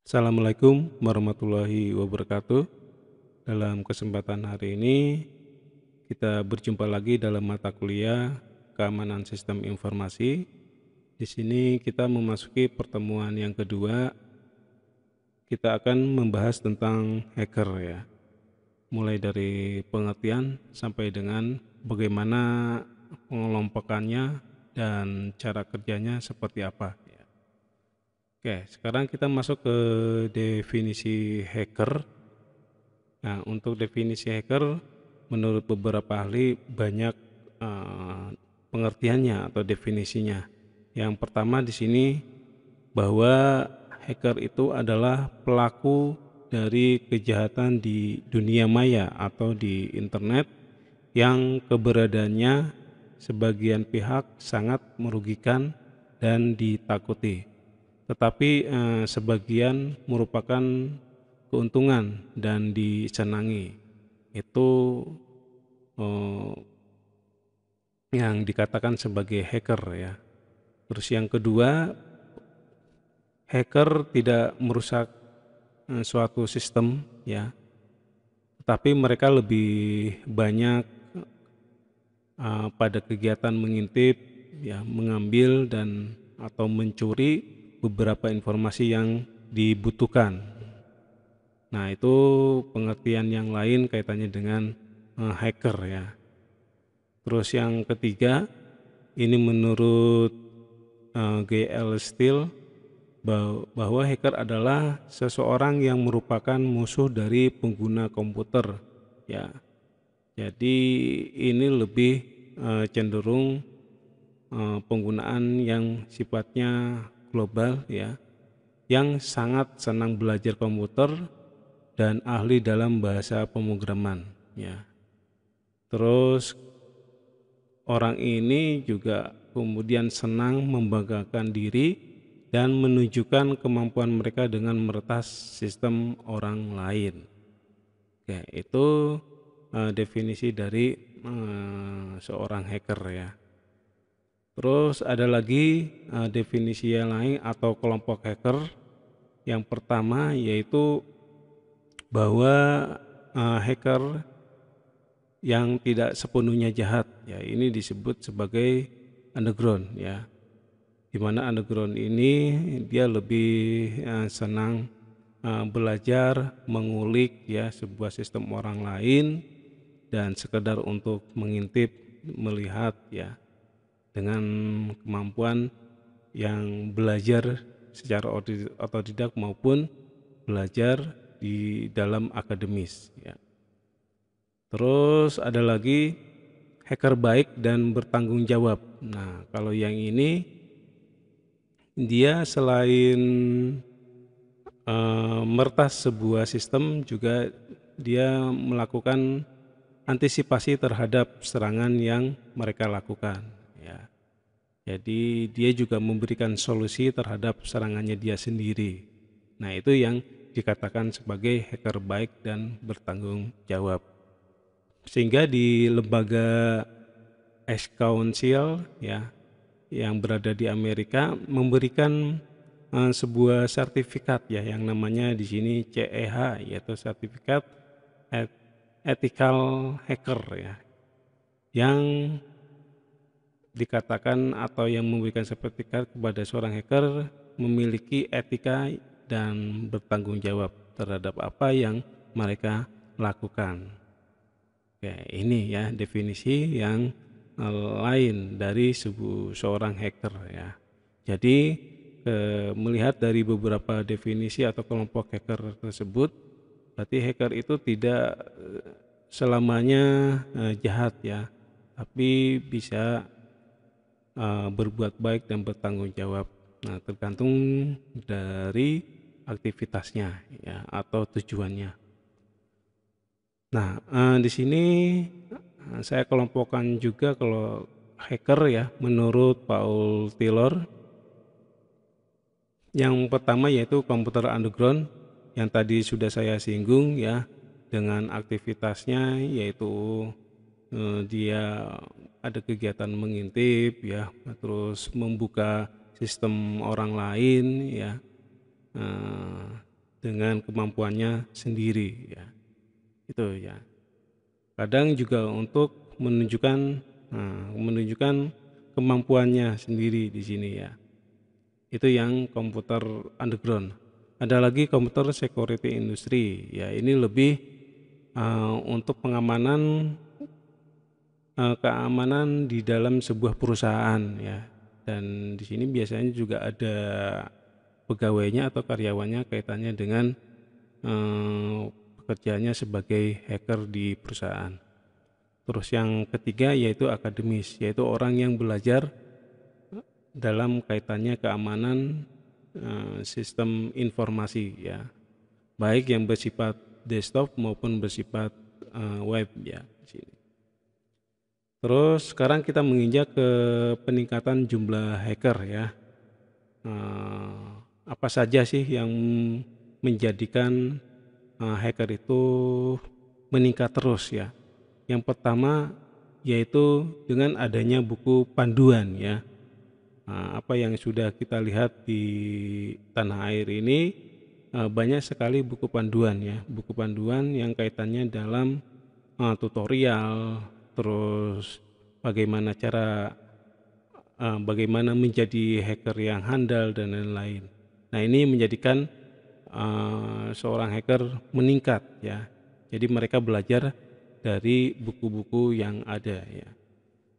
Assalamualaikum warahmatullahi wabarakatuh. Dalam kesempatan hari ini, kita berjumpa lagi dalam mata kuliah Keamanan Sistem Informasi. Di sini kita memasuki pertemuan yang kedua. Kita akan membahas tentang hacker ya. Mulai dari pengertian sampai dengan bagaimana pengelompokannya dan cara kerjanya seperti apa. Oke, sekarang kita masuk ke definisi hacker. Nah, untuk definisi hacker, menurut beberapa ahli banyak pengertiannya atau definisinya. Yang pertama di sini bahwa hacker itu adalah pelaku dari kejahatan di dunia maya atau di internet yang keberadaannya sebagian pihak sangat merugikan dan ditakuti. Tetapi sebagian merupakan keuntungan dan disenangi. Itu eh, yang dikatakan sebagai hacker ya. Terus yang kedua, hacker tidak merusak suatu sistem ya, tetapi mereka lebih banyak pada kegiatan mengintip ya, mengambil dan atau mencuri beberapa informasi yang dibutuhkan. Nah, itu pengertian yang lain kaitannya dengan hacker ya. Terus yang ketiga, ini menurut G.L. Steele bahwa hacker adalah seseorang yang merupakan musuh dari pengguna komputer ya. Jadi ini lebih cenderung penggunaan yang sifatnya global ya, yang sangat senang belajar komputer dan ahli dalam bahasa pemrograman ya. Terus orang ini juga kemudian senang membanggakan diri dan menunjukkan kemampuan mereka dengan meretas sistem orang lain. Oke, itu definisi dari seorang hacker ya. Terus ada lagi definisi yang lain atau kelompok hacker. Yang pertama yaitu bahwa hacker yang tidak sepenuhnya jahat ya, ini disebut sebagai underground ya, di mana underground ini dia lebih senang belajar mengulik ya sebuah sistem orang lain dan sekedar untuk mengintip melihat ya, dengan kemampuan yang belajar secara otodidak maupun belajar di dalam akademis ya. Terus ada lagi hacker baik dan bertanggung jawab. Nah, kalau yang ini dia selain meretas sebuah sistem juga dia melakukan antisipasi terhadap serangan yang mereka lakukan ya. Jadi dia juga memberikan solusi terhadap serangannya dia sendiri. Nah, itu yang dikatakan sebagai hacker baik dan bertanggung jawab. Sehingga di lembaga Ash Council ya, yang berada di Amerika memberikan sebuah sertifikat ya, yang namanya di sini CEH, yaitu sertifikat ethical hacker ya, yang dikatakan atau yang memberikan sertifikat kepada seorang hacker memiliki etika dan bertanggung jawab terhadap apa yang mereka lakukan. Oke, ini ya definisi yang lain dari seorang hacker ya. Jadi melihat dari beberapa definisi atau kelompok hacker tersebut, berarti hacker itu tidak selamanya jahat ya, tapi bisa berbuat baik dan bertanggung jawab. Nah, tergantung dari aktivitasnya ya atau tujuannya. Nah, di sini saya kelompokkan juga kalau hacker ya menurut Paul Taylor. Yang pertama yaitu komputer underground yang tadi sudah saya singgung ya, dengan aktivitasnya yaitu dia ada kegiatan mengintip ya, terus membuka sistem orang lain ya, dengan kemampuannya sendiri ya. Itu ya. Kadang juga untuk menunjukkan kemampuannya sendiri di sini ya. Itu yang komputer underground. Ada lagi komputer security industry ya, ini lebih untuk keamanan di dalam sebuah perusahaan ya. Dan di sini biasanya juga ada pegawainya atau karyawannya kaitannya dengan pekerjaannya sebagai hacker di perusahaan. Terus yang ketiga yaitu akademis, yaitu orang yang belajar dalam kaitannya keamanan sistem informasi ya, baik yang bersifat desktop maupun bersifat web ya di sini. Terus sekarang kita menginjak ke peningkatan jumlah hacker ya. Apa saja sih yang menjadikan hacker itu meningkat terus ya? Yang pertama yaitu dengan adanya buku panduan ya. Apa yang sudah kita lihat di tanah air ini, banyak sekali buku panduan ya, buku panduan yang kaitannya dalam tutorial, terus bagaimana menjadi hacker yang handal dan lain-lain. Nah ini menjadikan seorang hacker meningkat ya. Jadi mereka belajar dari buku-buku yang ada ya.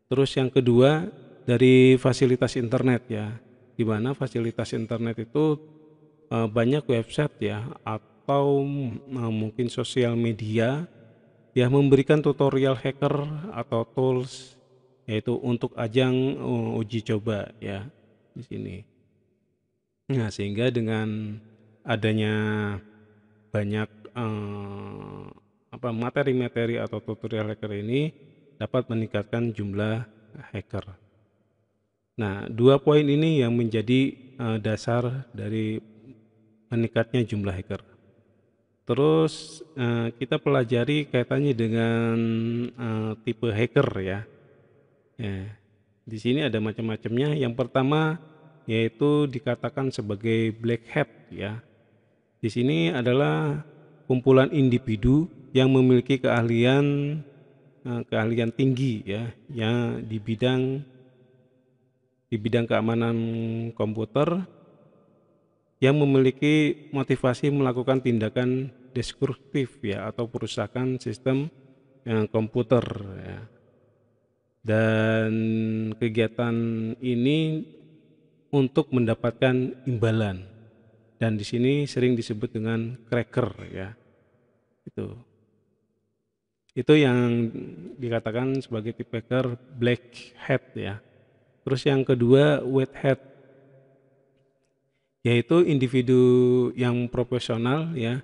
Terus yang kedua dari fasilitas internet ya, di mana fasilitas internet itu banyak website ya atau mungkin sosial media yang memberikan tutorial hacker atau tools yaitu untuk ajang uji coba ya di sini. Nah, sehingga dengan adanya banyak materi-materi atau tutorial hacker ini dapat meningkatkan jumlah hacker. Nah, 2 poin ini yang menjadi dasar dari meningkatnya jumlah hacker. Terus kita pelajari kaitannya dengan tipe hacker ya. Di sini ada macam-macamnya. Yang pertama yaitu dikatakan sebagai black hat ya. Di sini adalah kumpulan individu yang memiliki keahlian tinggi ya, yang di bidang keamanan komputer, yang memiliki motivasi melakukan tindakan destruktif ya atau perusakan sistem komputer ya. Dan kegiatan ini untuk mendapatkan imbalan, dan di sini sering disebut dengan cracker ya. Itu yang dikatakan sebagai tipe hacker black hat ya. Terus yang kedua white hat, yaitu individu yang profesional ya,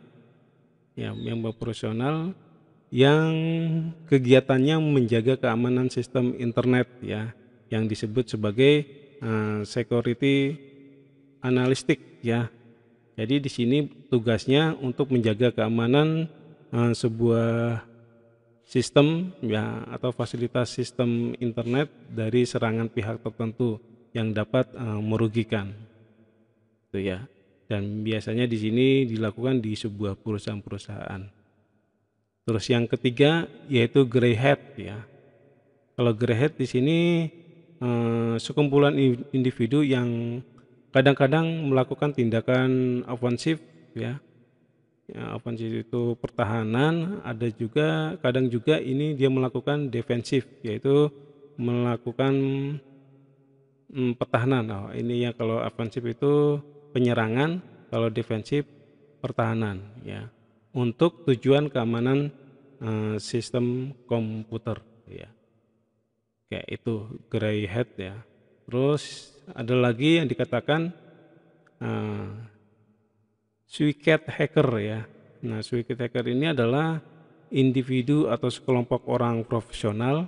yang profesional yang kegiatannya menjaga keamanan sistem internet ya, yang disebut sebagai security analistik ya. Jadi di sini tugasnya untuk menjaga keamanan sebuah sistem ya atau fasilitas sistem internet dari serangan pihak tertentu yang dapat merugikan. Itu ya. Dan biasanya di sini dilakukan di sebuah perusahaan-perusahaan. Terus yang ketiga yaitu grey hat ya. Kalau grey hat di sini sekumpulan individu yang kadang-kadang melakukan tindakan ofensif ya. Ofensif itu pertahanan, ada juga kadang juga ini dia melakukan defensif, yaitu melakukan pertahanan. Ini ya, kalau ofensif itu penyerangan, kalau defensif pertahanan ya, untuk tujuan keamanan sistem komputer ya. Kayak itu grey hat ya. Terus ada lagi yang dikatakan Suicat hacker ya. Nah, suicat hacker ini adalah individu atau sekelompok orang profesional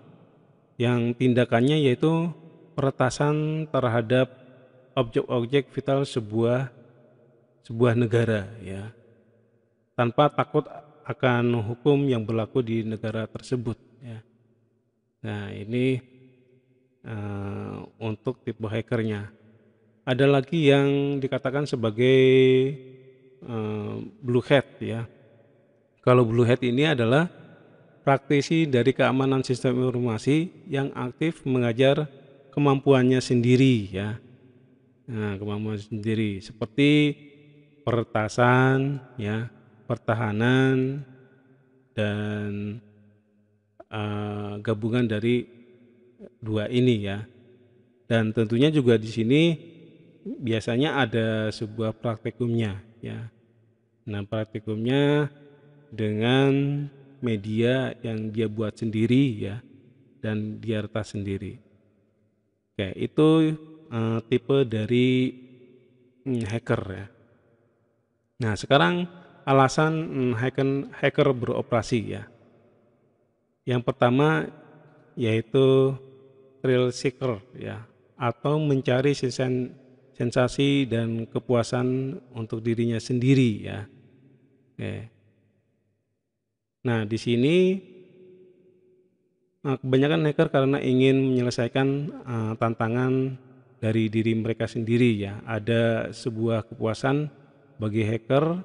yang tindakannya yaitu peretasan terhadap objek-objek vital sebuah negara ya, tanpa takut akan hukum yang berlaku di negara tersebut ya. Nah, ini untuk tipe hackernya. Ada lagi yang dikatakan sebagai Blue Hat ya. Kalau Blue Hat ini adalah praktisi dari keamanan sistem informasi yang aktif mengajar kemampuannya sendiri ya. Nah, kemampuan sendiri seperti peretasan ya, pertahanan, dan gabungan dari dua ini ya. Dan tentunya juga di sini biasanya ada sebuah praktikumnya ya. Nah, praktikumnya dengan media yang dia buat sendiri ya, dan dia retas sendiri. Oke, itu tipe dari hacker ya. Nah, sekarang alasan hacker beroperasi ya. Yang pertama yaitu thrill seeker ya, atau mencari sensasi dan kepuasan untuk dirinya sendiri ya. Oke. Nah, di sini kebanyakan hacker karena ingin menyelesaikan tantangan dari diri mereka sendiri ya. Ada sebuah kepuasan bagi hacker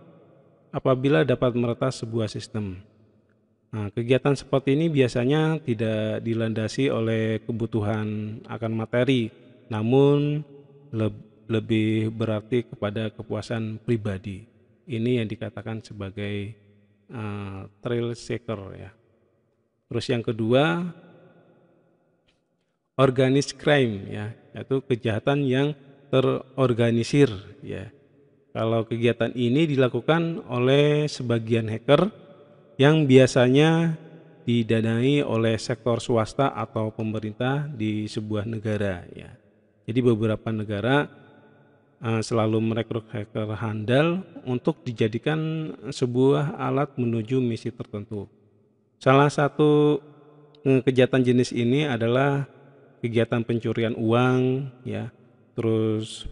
apabila dapat meretas sebuah sistem. Nah, kegiatan seperti ini biasanya tidak dilandasi oleh kebutuhan akan materi, namun lebih berarti kepada kepuasan pribadi. Ini yang dikatakan sebagai thrill seeker ya. Terus yang kedua, organized crime ya, yaitu kejahatan yang terorganisir ya. Kalau kegiatan ini dilakukan oleh sebagian hacker yang biasanya didanai oleh sektor swasta atau pemerintah di sebuah negara ya. Jadi beberapa negara selalu merekrut hacker handal untuk dijadikan sebuah alat menuju misi tertentu. Salah satu kejahatan jenis ini adalah kegiatan pencurian uang ya, terus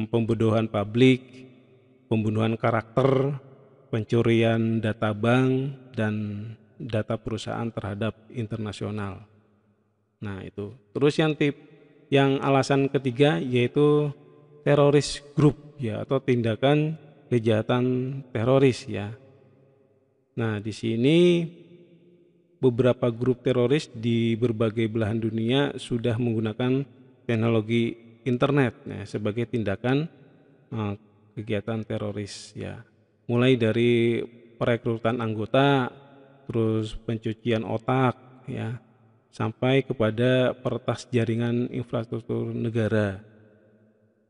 pembodohan publik, pembunuhan karakter, pencurian data bank, dan data perusahaan terhadap internasional. Nah, itu. Terus yang alasan ketiga yaitu teroris group ya, atau tindakan kejahatan teroris ya. Nah, di sini beberapa grup teroris di berbagai belahan dunia sudah menggunakan teknologi internet ya, sebagai tindakan kegiatan teroris ya. Mulai dari perekrutan anggota, terus pencucian otak ya, sampai kepada peretas jaringan infrastruktur negara.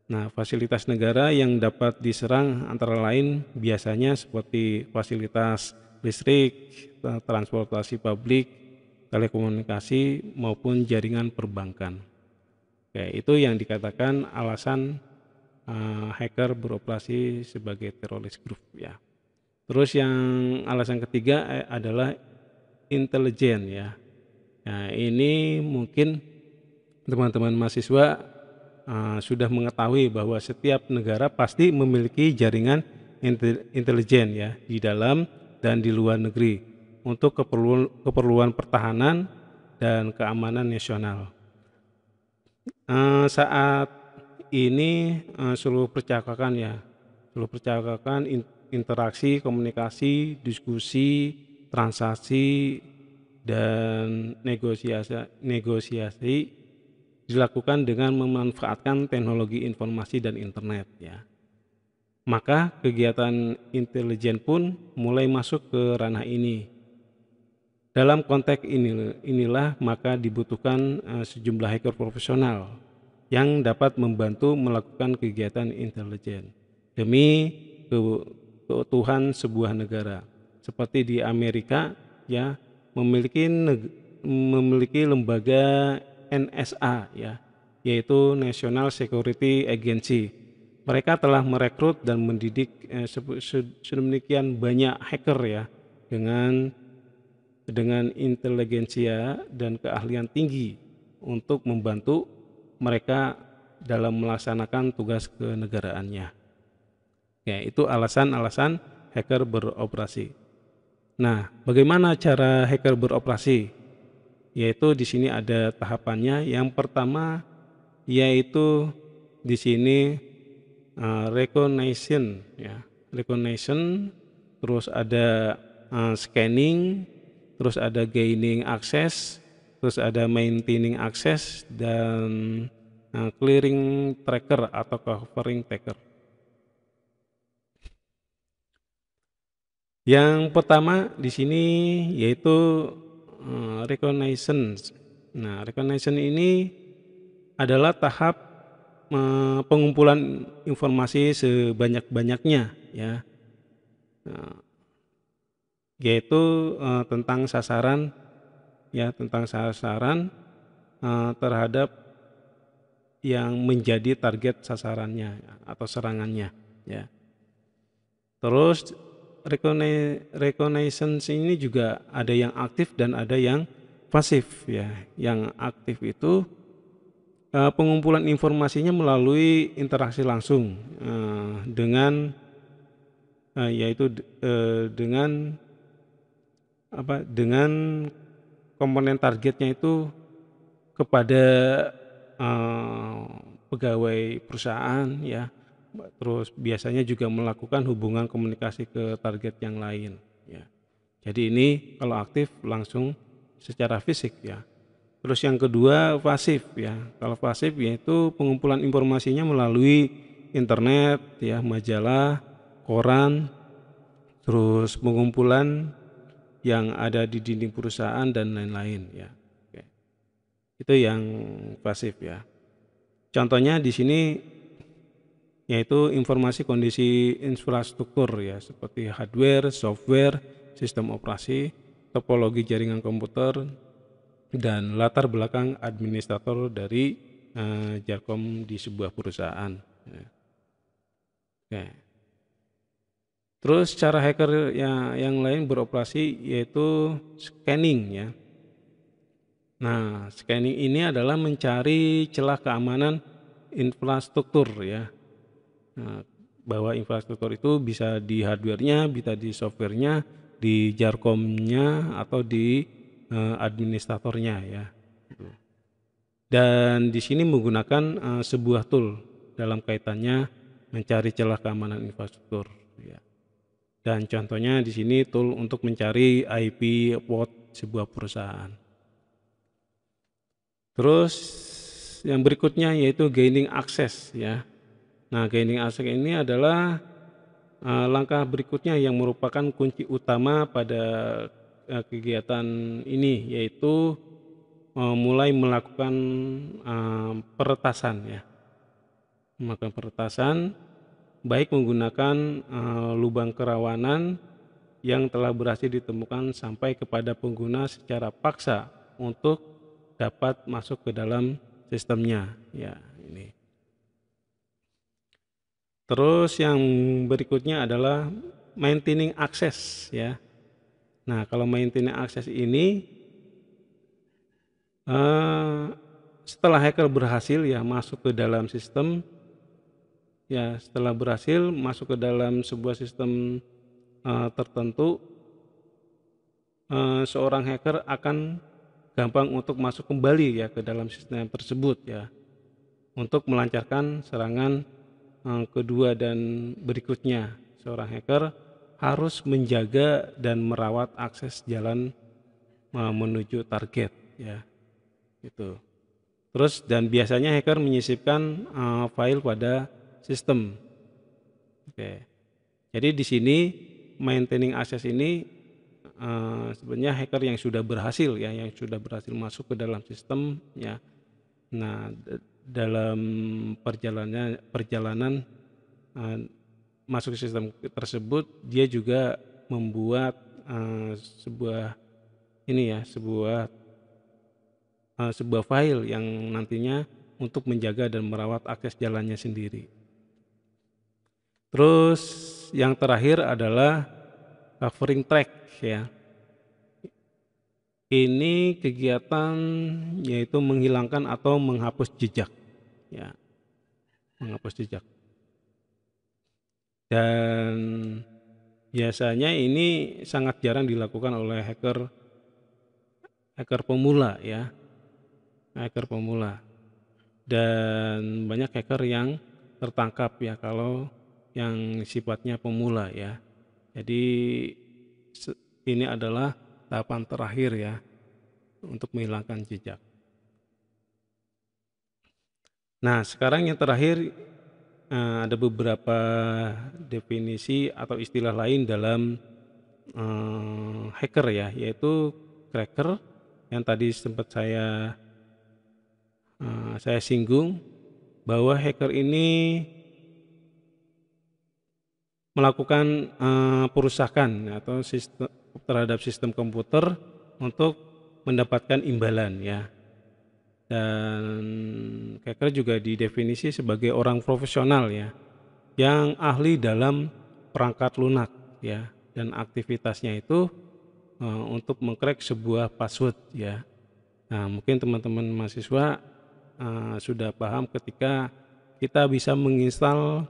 Nah, fasilitas negara yang dapat diserang antara lain biasanya seperti fasilitas listrik, transportasi publik, telekomunikasi, maupun jaringan perbankan. Oke, itu yang dikatakan alasan hacker beroperasi sebagai teroris group ya. Terus yang alasan ketiga adalah intelijen ya. Nah, ini mungkin teman-teman mahasiswa sudah mengetahui bahwa setiap negara pasti memiliki jaringan intelijen ya, di dalam dan di luar negeri untuk keperluan pertahanan dan keamanan nasional. Saat ini seluruh percakapan, interaksi, komunikasi, diskusi, transaksi, dan negosiasi dilakukan dengan memanfaatkan teknologi informasi dan internet ya. Maka kegiatan intelijen pun mulai masuk ke ranah ini. Dalam konteks inilah maka dibutuhkan sejumlah hacker profesional yang dapat membantu melakukan kegiatan intelijen demi keutuhan sebuah negara. Seperti di Amerika ya, memiliki lembaga NSA ya, yaitu National Security Agency. Mereka telah merekrut dan mendidik sedemikian banyak hacker ya, dengan intelijensia dan keahlian tinggi untuk membantu mereka dalam melaksanakan tugas kenegaraannya. Ya, itu alasan-alasan hacker beroperasi. Nah, bagaimana cara hacker beroperasi? Yaitu di sini ada tahapannya. Yang pertama yaitu di sini recognition ya. Recognition, terus ada scanning, terus ada gaining access, terus ada maintaining access, dan clearing tracker atau covering tracker. Yang pertama di sini yaitu reconnaissance. Nah, reconnaissance ini adalah tahap pengumpulan informasi sebanyak-banyaknya, ya, yaitu tentang sasaran, ya, tentang sasaran terhadap yang menjadi target sasarannya atau serangannya, ya. Terus reconnaissance ini juga ada yang aktif dan ada yang pasif, ya. Yang aktif itu pengumpulan informasinya melalui interaksi langsung dengan yaitu dengan komponen targetnya itu kepada pegawai perusahaan, ya. Terus biasanya juga melakukan hubungan komunikasi ke target yang lain, ya. Jadi ini kalau aktif langsung secara fisik, ya. Terus yang kedua pasif, ya. Kalau pasif yaitu pengumpulan informasinya melalui internet, ya, majalah, koran, terus pengumpulan yang ada di dinding perusahaan dan lain-lain, ya. Oke. Itu yang pasif, ya. Contohnya di sini yaitu informasi kondisi infrastruktur, ya, seperti hardware, software, sistem operasi, topologi jaringan komputer, dan latar belakang administrator dari Jarkom di sebuah perusahaan. Oke. Terus cara hacker yang lain beroperasi yaitu scanning, ya. Nah, scanning ini adalah mencari celah keamanan infrastruktur, ya. Nah, bahwa infrastruktur itu bisa di hardware-nya, bisa di software-nya, di Jarkom-nya, atau di administratornya, ya. Dan di sini menggunakan sebuah tool dalam kaitannya mencari celah keamanan infrastruktur, ya. Dan contohnya di sini tool untuk mencari IP port sebuah perusahaan. Terus yang berikutnya yaitu gaining access, ya. Nah, gaining access ini adalah langkah berikutnya yang merupakan kunci utama pada kegiatan ini, yaitu mulai melakukan peretasan, ya. Melakukan peretasan baik menggunakan lubang kerawanan yang telah berhasil ditemukan sampai kepada pengguna secara paksa untuk dapat masuk ke dalam sistemnya, ya. Ini. Terus yang berikutnya adalah maintaining access, ya. Nah, kalau maintaining access ini setelah hacker berhasil, ya, masuk ke dalam sistem, ya, setelah berhasil masuk ke dalam sebuah sistem tertentu, seorang hacker akan gampang untuk masuk kembali, ya, ke dalam sistem tersebut, ya, untuk melancarkan serangan kedua dan berikutnya. Seorang hacker harus menjaga dan merawat akses jalan menuju target, ya, gitu. Terus dan biasanya hacker menyisipkan file pada sistem. Oke. Jadi di sini maintaining access ini sebenarnya hacker yang sudah berhasil, ya, yang sudah berhasil masuk ke dalam sistem, ya. Nah, dalam perjalanan masuk ke sistem tersebut, dia juga membuat sebuah ini, ya, sebuah file yang nantinya untuk menjaga dan merawat akses jalannya sendiri. Terus yang terakhir adalah covering track, ya. Ini kegiatan yaitu menghilangkan atau menghapus jejak, ya, menghapus jejak. Dan biasanya ini sangat jarang dilakukan oleh hacker pemula, ya, hacker pemula. Dan banyak hacker yang tertangkap, ya, kalau yang sifatnya pemula ya. Jadi ini adalah tahapan terakhir ya untuk menghilangkan jejak. Nah, sekarang yang terakhir ada beberapa definisi atau istilah lain dalam hacker ya, yaitu cracker yang tadi sempat saya singgung bahwa hacker ini melakukan perusakan atau terhadap sistem komputer untuk mendapatkan imbalan ya. Dan hacker juga didefinisi sebagai orang profesional ya, yang ahli dalam perangkat lunak ya, dan aktivitasnya itu untuk mengcrack sebuah password ya. Nah, mungkin teman-teman mahasiswa sudah paham ketika kita bisa menginstal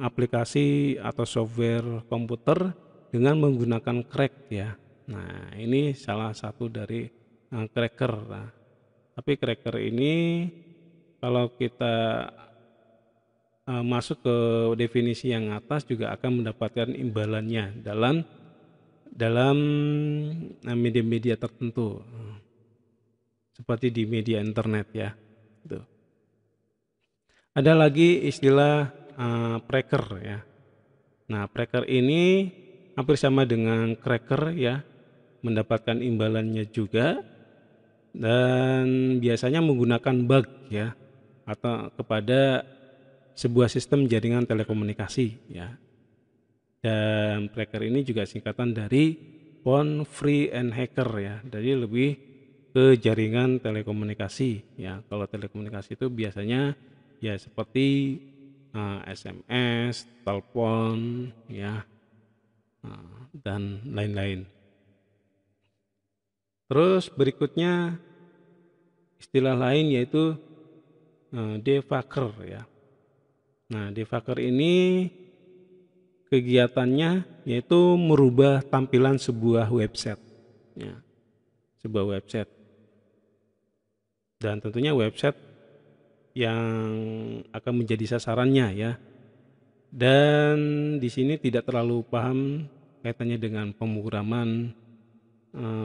aplikasi atau software komputer dengan menggunakan crack ya. Nah, ini salah satu dari cracker. Nah, tapi cracker ini kalau kita masuk ke definisi yang atas juga akan mendapatkan imbalannya dalam media-media tertentu seperti di media internet ya. Gitu. Ada lagi istilah pracker ya. Nah, pracker ini hampir sama dengan cracker ya, mendapatkan imbalannya juga dan biasanya menggunakan bug ya atau kepada sebuah sistem jaringan telekomunikasi ya. Dan pracker ini juga singkatan dari phone free and hacker ya. Jadi lebih ke jaringan telekomunikasi ya. Kalau telekomunikasi itu biasanya ya seperti SMS, telepon ya, dan lain-lain. Terus berikutnya istilah lain yaitu debugger ya. Nah, debugger ini kegiatannya yaitu merubah tampilan sebuah website ya. Sebuah website. Dan tentunya website yang akan menjadi sasarannya ya. Dan di sini tidak terlalu paham kaitannya dengan pemrograman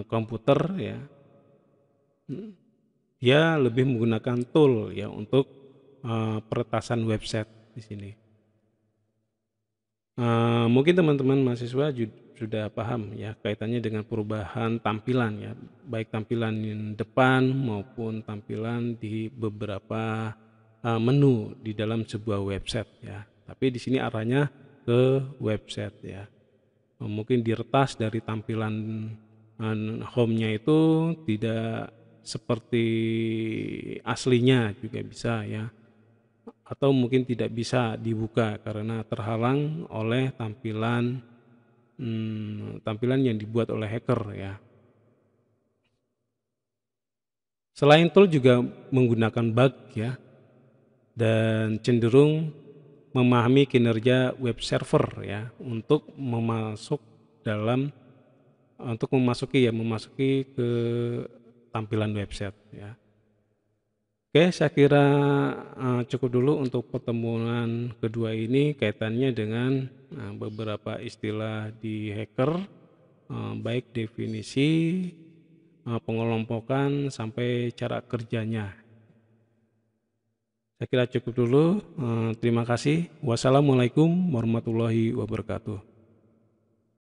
komputer ya. Dia lebih menggunakan tool ya untuk peretasan website di sini. Mungkin teman-teman mahasiswa sudah paham ya kaitannya dengan perubahan tampilan ya, baik tampilan depan maupun tampilan di beberapa menu di dalam sebuah website ya. Tapi di sini arahnya ke website ya. Mungkin diretas dari tampilan home-nya itu tidak seperti aslinya juga bisa ya, atau mungkin tidak bisa dibuka karena terhalang oleh tampilan yang dibuat oleh hacker ya. Selain tool juga menggunakan bug ya, dan cenderung memahami kinerja web server ya untuk memasuki ke tampilan website ya. Oke, saya kira cukup dulu untuk pertemuan kedua ini kaitannya dengan beberapa istilah di hacker, baik definisi, pengelompokan sampai cara kerjanya. Saya kira cukup dulu. Terima kasih. Wassalamualaikum warahmatullahi wabarakatuh.